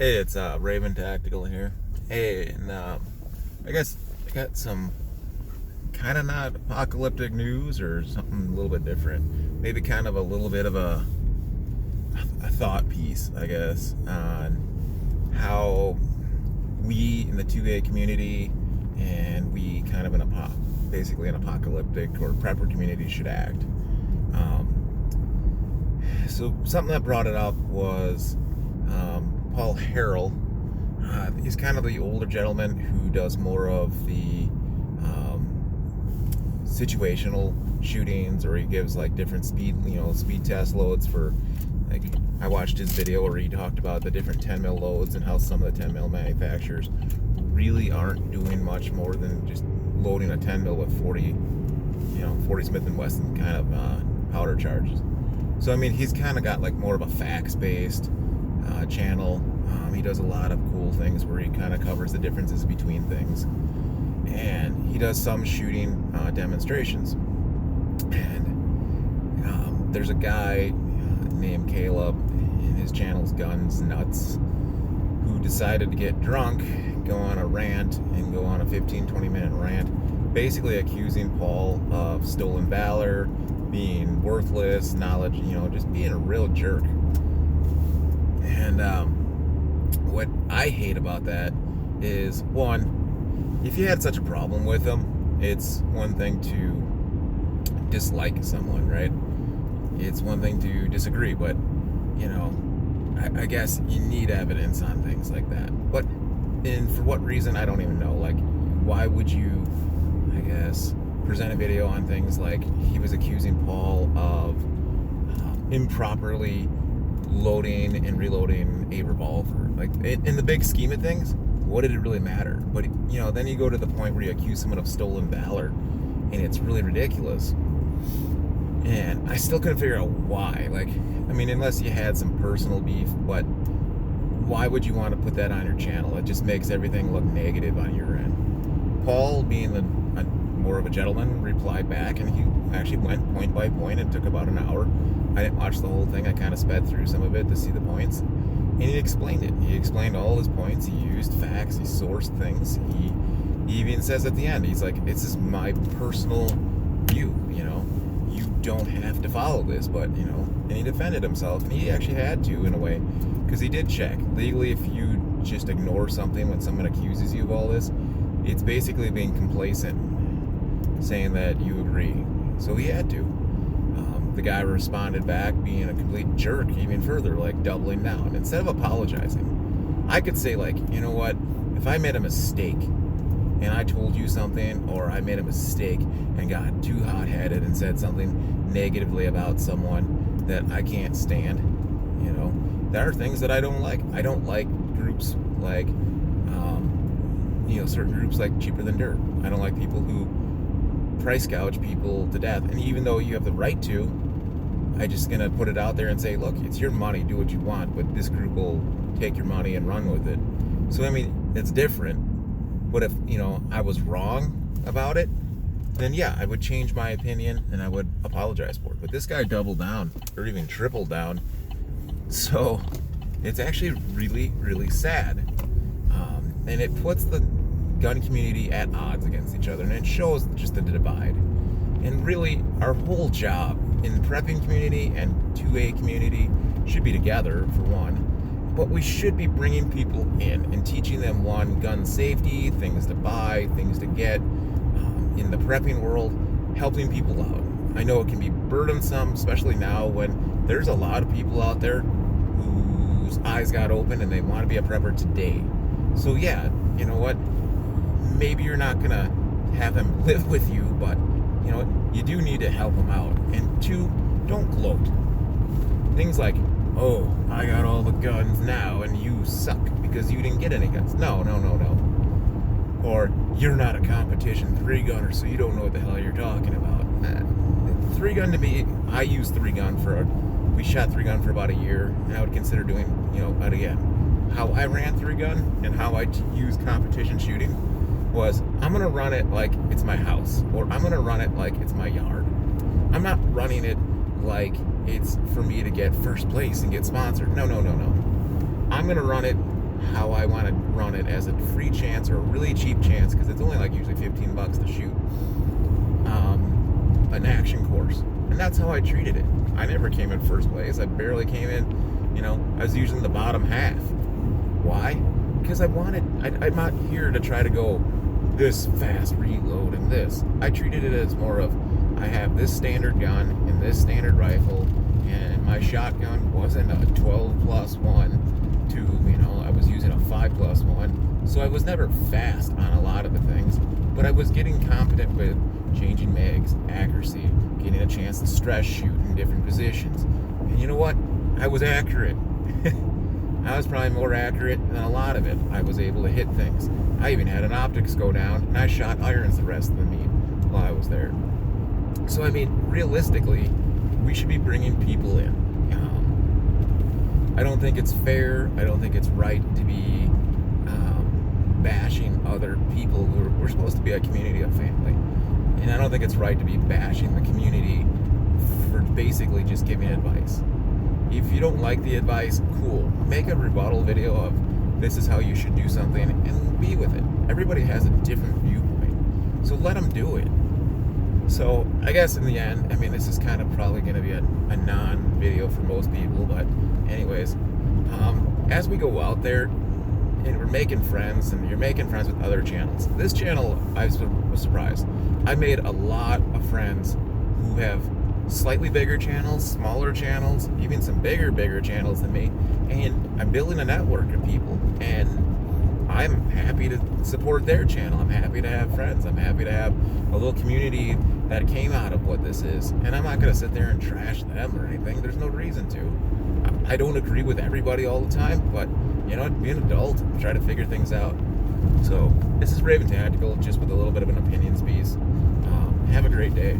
Hey, it's Raven Tactical here. Hey, and I guess I got some kind of not apocalyptic news or something a little bit different. Maybe kind of a little bit of a thought piece, I guess, on how we in the 2A community and we kind of basically an apocalyptic or prepper community should act. So something that brought it up was Paul Harrell. He's kind of the older gentleman who does more of the situational shootings, or he gives like different speed test loads for, like, I watched his video where he talked about the different 10 mil loads and how some of the 10 mil manufacturers really aren't doing much more than just loading a 10 mil with 40 Smith & Wesson kind of powder charges. So I mean, he's kind of got like more of a facts-based channel. He does a lot of cool things where he kind of covers the differences between things, and he does some shooting demonstrations. And there's a guy named Caleb, and his channel's Guns Nuts, who decided to get drunk, go on a rant, and go on a 15-20 minute rant, basically accusing Paul of stolen valor, being worthless, knowledge, just being a real jerk. And what I hate about that is, one, if you had such a problem with him, it's one thing to dislike someone, right? It's one thing to disagree, but, I guess you need evidence on things like that. But, and for what reason, I don't even know. Like, why would you, I guess, present a video on things like he was accusing Paul of improperly loading and reloading a revolver? Like, in the big scheme of things, what did it really matter? But then you go to the point where you accuse someone of stolen valor, and it's really ridiculous. And I still couldn't figure out why. Like, I mean, unless you had some personal beef, but why would you want to put that on your channel? It just makes everything look negative on your end. Paul, being more of a gentleman, replied back, and he actually went point by point. It took about an hour. I didn't watch the whole thing. I kind of sped through some of it to see the points. And he explained it. He explained all his points. He used facts. He sourced things. He even says at the end, he's like, "It's just my personal view, You don't have to follow this," but, and he defended himself. And he actually had to, in a way, because he did check. Legally, if you just ignore something when someone accuses you of all this, it's basically being complacent, saying that you agree. So he had to. The guy responded back being a complete jerk even further, like doubling down. Instead of apologizing, I could say, like, you know what, if I made a mistake and I told you something, or I made a mistake and got too hot-headed and said something negatively about someone that I can't stand, there are things that I don't like. I don't like groups like, certain groups like Cheaper Than Dirt. I don't like people who price gouge people to death. And even though you have the right to, I just gonna put it out there and say, look, it's your money, do what you want, but this group will take your money and run with it. So I mean, it's different. But if I was wrong about it, then yeah, I would change my opinion and I would apologize for it. But this guy doubled down, or even tripled down. So it's actually really, really sad. And it puts the gun community at odds against each other, and it shows just the divide. And really, our whole job in the prepping community and 2A community should be together, for one, but we should be bringing people in and teaching them, one, gun safety, things to buy, things to get in the prepping world, helping people out. I know it can be burdensome, especially now when there's a lot of people out there whose eyes got open and they want to be a prepper today. So yeah, you know what? Maybe you're not going to have them live with you, but, you do need to help them out. And two, don't gloat. Things like, oh, I got all the guns now and you suck because you didn't get any guns. No. Or, you're not a competition 3-gunner, so you don't know what the hell you're talking about. 3-gun to me, I use 3-gun we shot 3-gun for about a year, and I would consider doing, but again, how I ran 3-gun and how I use competition shooting was, I'm going to run it like it's my house, or I'm going to run it like it's my yard. I'm not running it like it's for me to get first place and get sponsored. No. I'm going to run it how I want to run it as a free chance or a really cheap chance, because it's only like usually $15 to shoot an action course. And that's how I treated it. I never came in first place. I barely came in, I was usually in the bottom half. Why? Because I'm not here to try to go this fast reload and this. I treated it as more of, I have this standard gun and this standard rifle, and my shotgun wasn't a 12+1 to, I was using a 5+1. So I was never fast on a lot of the things, but I was getting competent with changing mags, accuracy, getting a chance to stress shoot in different positions. And you know what? I was accurate. I was probably more accurate than a lot of it. I was able to hit things. I even had an optics go down, and I shot irons the rest of the meet while I was there. So, realistically, we should be bringing people in. I don't think it's fair. I don't think it's right to be bashing other people we're supposed to be a community of family. And I don't think it's right to be bashing the community for basically just giving advice. If you don't like the advice, cool. Make a rebuttal video of this is how you should do something and be with it. Everybody has a different viewpoint. So let them do it. So I guess in the end, this is kind of probably going to be a non-video for most people. But anyways, as we go out there, and we're making friends, and you're making friends with other channels. This channel, I was surprised. I made a lot of friends who have slightly bigger channels, smaller channels, even some bigger channels than me. And I'm building a network of people. And I'm happy to support their channel. I'm happy to have friends. I'm happy to have a little community that came out of what this is. And I'm not going to sit there and trash them or anything. There's no reason to. I don't agree with everybody all the time, but be an adult and try to figure things out. So this is Raven Tactical, just with a little bit of an opinions piece. Have a great day.